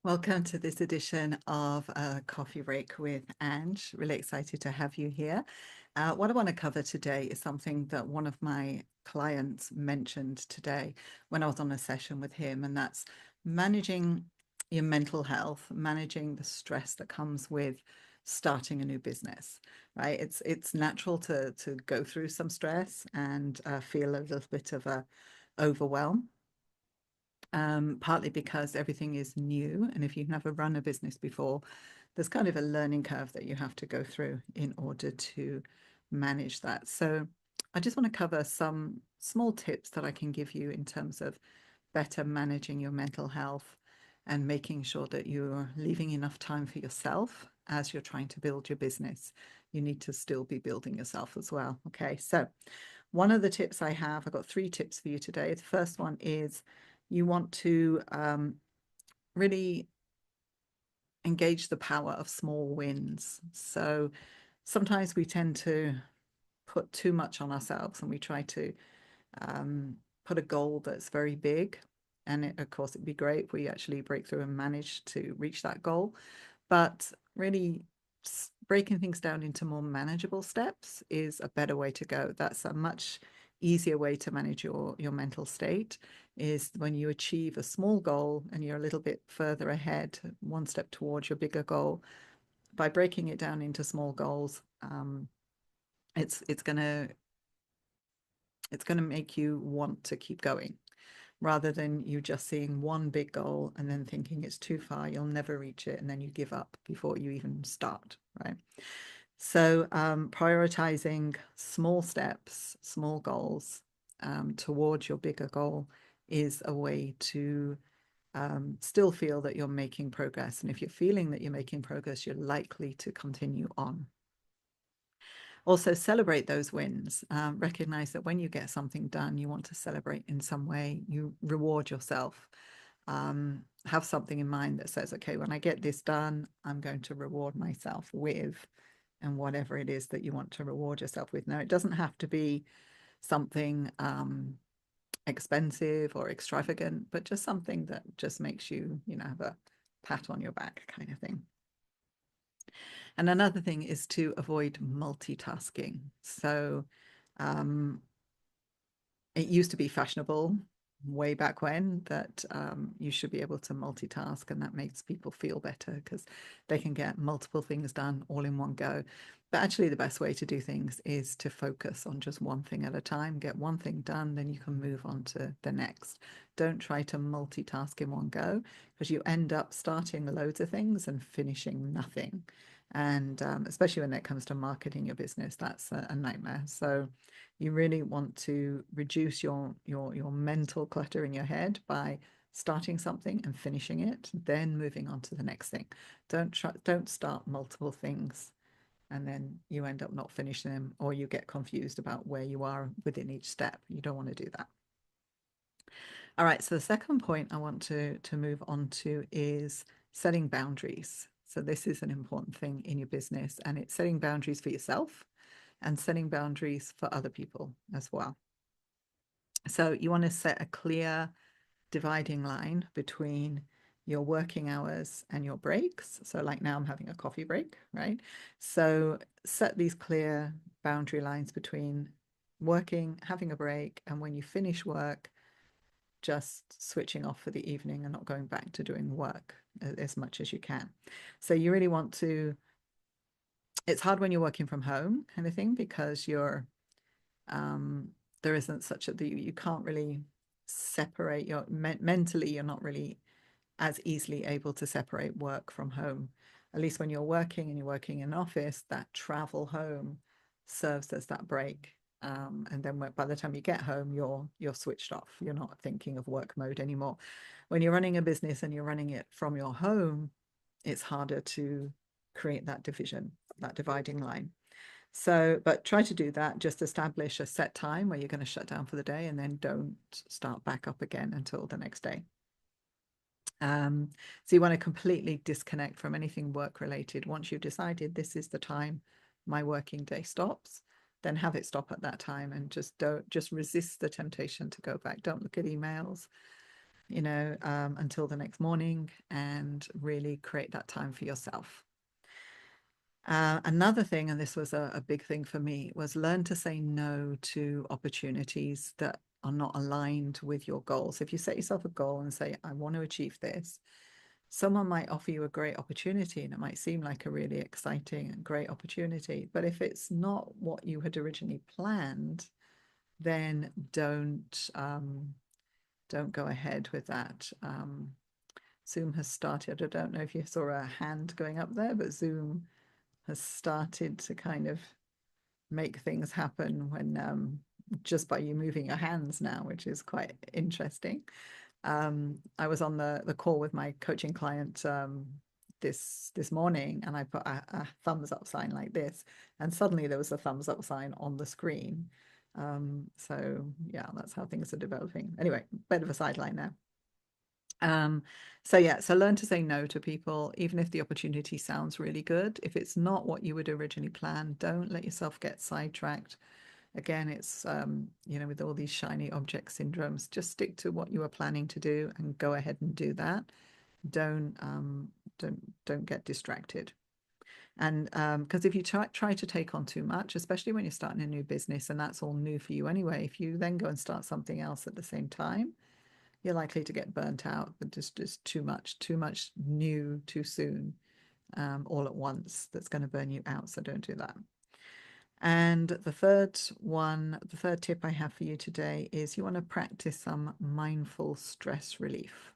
Welcome to this edition of Coffee Break with Ange. Really excited to have you here. What I want to cover today is something that one of my clients mentioned today when I was on a session with him, and that's managing your mental health, managing the stress that comes with starting a new business, right? It's natural to go through some stress and feel a little bit of a overwhelm, partly because everything is new. And if you've never run a business before, there's kind of a learning curve that you have to go through in order to manage that. So I just want to cover some small tips that I can give you in terms of better managing your mental health and making sure that you're leaving enough time for yourself as you're trying to build your business. You need to still be building yourself as well. Okay, so one of the tips I've got three tips for you today. The first one is you want to really engage the power of small wins. So sometimes we tend to put too much on ourselves and we try to put a goal that's very big. And of course, it'd be great if we actually break through and manage to reach that goal. But really, breaking things down into more manageable steps is a better way to go. That's a much easier way to manage your mental state, is when you achieve a small goal and you're a little bit further ahead, one step towards your bigger goal. By breaking it down into small goals, it's it's gonna it's gonna make you want to keep going, rather than you just seeing one big goal and then thinking it's too far, you'll never reach it, and then you give up before you even start, right? So prioritizing small steps, small goals towards your bigger goal is a way to still feel that you're making progress. And if you're feeling that you're making progress, you're likely to continue on. Also, celebrate those wins. Recognize that when you get something done, you want to celebrate in some way. You reward yourself. Have something in mind that says, okay, when I get this done, I'm going to reward myself with, and whatever it is that you want to reward yourself with. Now, it doesn't have to be something expensive or extravagant, but just something that just makes you, have a pat on your back kind of thing. And another thing is to avoid multitasking. So um, it used to be fashionable way back when that you should be able to multitask, and that makes people feel better because they can get multiple things done all in one go. But actually, the best way to do things is to focus on just one thing at a time, get one thing done, then you can move on to the next. Don't try to multitask in one go, because you end up starting loads of things and finishing nothing. And especially when it comes to marketing your business, that's a nightmare. So you really want to reduce your mental clutter in your head by starting something and finishing it, then moving on to the next thing. Don't start multiple things and then you end up not finishing them, or you get confused about where you are within each step. You don't want to do that. All right, so the second point I want to move on to is setting boundaries. So this is an important thing in your business, and it's setting boundaries for yourself and setting boundaries for other people as well. So you want to set a clear dividing line between your working hours and your breaks. So like now I'm having a coffee break, right? So set these clear boundary lines between working, having a break, and when you finish work, just switching off for the evening and not going back to doing work as much as you can. So you really want to, it's hard when you're working from home kind of thing, because you're um, there isn't such a, you can't really separate your mentally, you're not really as easily able to separate work from home. At least when you're working and you're working in an office, that travel home serves as that break. And then by the time you get home, you're switched off. You're not thinking of work mode anymore. When you're running a business and you're running it from your home, it's harder to create that division, that dividing line. So, but try to do that. Just establish a set time where you're going to shut down for the day, and then don't start back up again until the next day. So you want to completely disconnect from anything work related. Once you've decided this is the time my working day stops, then have it stop at that time, and just resist the temptation to go back. Don't look at emails. until the next morning and really create that time for yourself. Another thing, and this was a big thing for me, was learn to say no to opportunities that are not aligned with your goals. If you set yourself a goal and say, I want to achieve this, someone might offer you a great opportunity and it might seem like a really exciting and great opportunity. But if it's not what you had originally planned, then don't go ahead with that. Zoom has started. I don't know if you saw a hand going up there, but Zoom has started to kind of make things happen when just by you moving your hands now, which is quite interesting. I was on the call with my coaching client this morning, and I put a thumbs up sign like this, and suddenly there was a thumbs up sign on the screen. So yeah, that's how things are developing. Anyway, bit of a sideline there. So yeah, so learn to say no to people, even if the opportunity sounds really good. If it's not what you would originally plan, don't let yourself get sidetracked. Again, it's with all these shiny object syndromes, just stick to what you were planning to do and go ahead and do that. Don't don't get distracted. And because if you try to take on too much, especially when you're starting a new business and that's all new for you anyway, if you then go and start something else at the same time, you're likely to get burnt out. But just too much new too soon, all at once. That's going to burn you out. So don't do that. And the third tip I have for you today is you want to practice some mindful stress relief.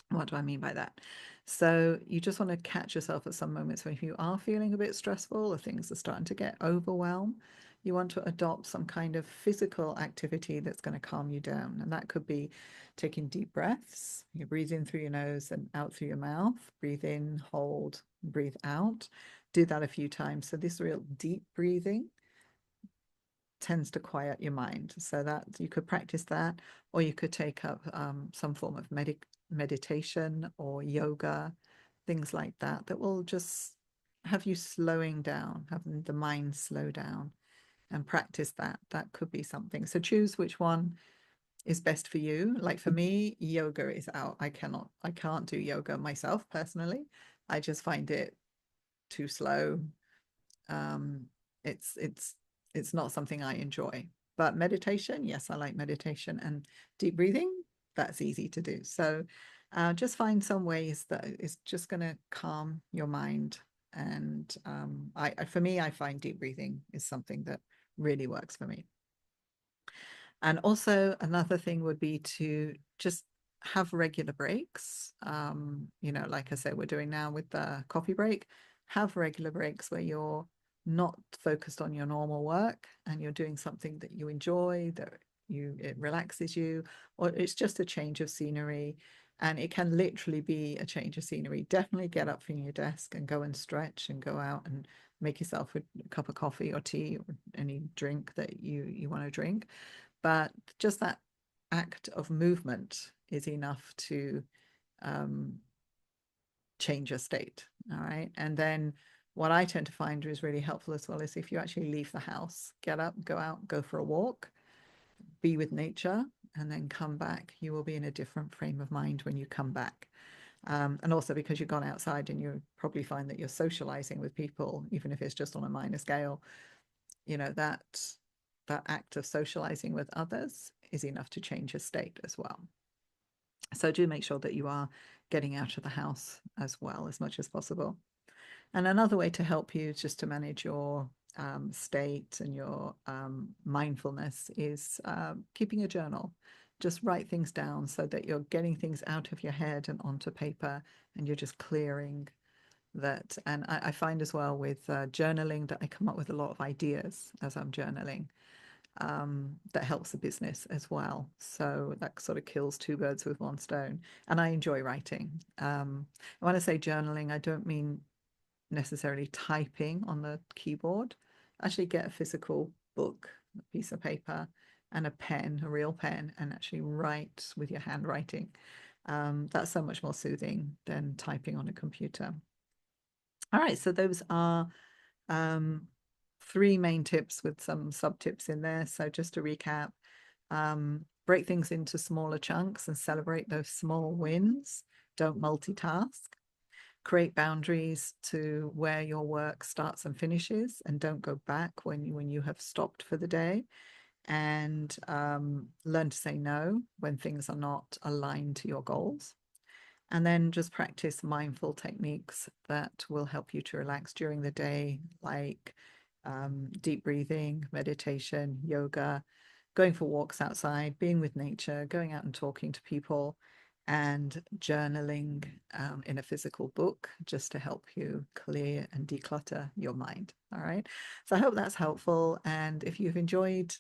What do I mean by that? So you just want to catch yourself at some moments when you are feeling a bit stressful or things are starting to get overwhelmed. You want to adopt some kind of physical activity that's going to calm you down. And that could be taking deep breaths. You breathe in through your nose and out through your mouth. Breathe in, hold, breathe out. Do that a few times. So this real deep breathing tends to quiet your mind. So that you could practice that, or you could take up some form of meditation or yoga, things like that, that will just have you slowing down, having the mind slow down and practice that. That could be something. So choose which one is best for you. Like for me, yoga is out. I can't do yoga myself personally. I just find it too slow. um, it's not something I enjoy. But meditation, yes, I like meditation, and deep breathing, that's easy to do. So just find some ways that is just going to calm your mind. And for me, I find deep breathing is something that really works for me. And also another thing would be to just have regular breaks. Like I said, we're doing now with the coffee break, have regular breaks where you're not focused on your normal work and you're doing something that you enjoy, that it relaxes you, or it's just a change of scenery. And it can literally be a change of scenery. Definitely get up from your desk and go and stretch and go out and make yourself a cup of coffee or tea or any drink that you want to drink. But just that act of movement is enough to change your state. All right. And then what I tend to find is really helpful as well is if you actually leave the house, get up, go out, go for a walk, be with nature, and then come back. You will be in a different frame of mind when you come back. And also because you've gone outside and you probably find that you're socializing with people, even if it's just on a minor scale, that act of socializing with others is enough to change your state as well. So do make sure that you are getting out of the house as well as much as possible. And another way to help you just to manage your state and your mindfulness is keeping a journal. Just write things down so that you're getting things out of your head and onto paper, and you're just clearing that. And I find as well with journaling that I come up with a lot of ideas as I'm journaling. That helps the business as well. So that sort of kills two birds with one stone. And I enjoy writing. When I say journaling, I don't mean necessarily typing on the keyboard. Actually get a physical book, a piece of paper, and a pen, a real pen, and actually write with your handwriting. That's so much more soothing than typing on a computer. All right, so those are three main tips with some sub tips in there. So just to recap, break things into smaller chunks and celebrate those small wins. Don't multitask. Create boundaries to where your work starts and finishes, and don't go back when you have stopped for the day. And learn to say no when things are not aligned to your goals. And then just practice mindful techniques that will help you to relax during the day, like deep breathing, meditation, yoga, going for walks outside, being with nature, going out and talking to people, and journaling in a physical book just to help you clear and declutter your mind. All right. So I hope that's helpful. And if you've enjoyed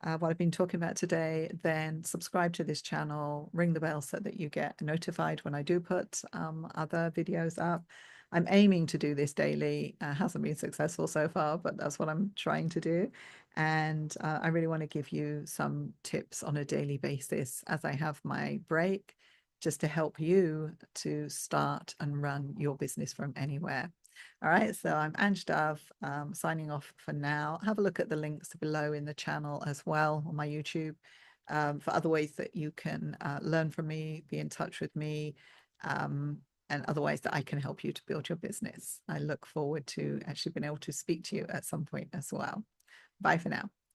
what I've been talking about today, then subscribe to this channel, ring the bell so that you get notified when I do put other videos up. I'm aiming to do this daily. Hasn't been successful so far, but that's what I'm trying to do. And I really want to give you some tips on a daily basis as I have my break, just to help you to start and run your business from anywhere. All right, so I'm Ange Dove, signing off for now. Have a look at the links below in the channel as well on my YouTube for other ways that you can learn from me, be in touch with me, and other ways that I can help you to build your business. I look forward to actually being able to speak to you at some point as well. Bye for now.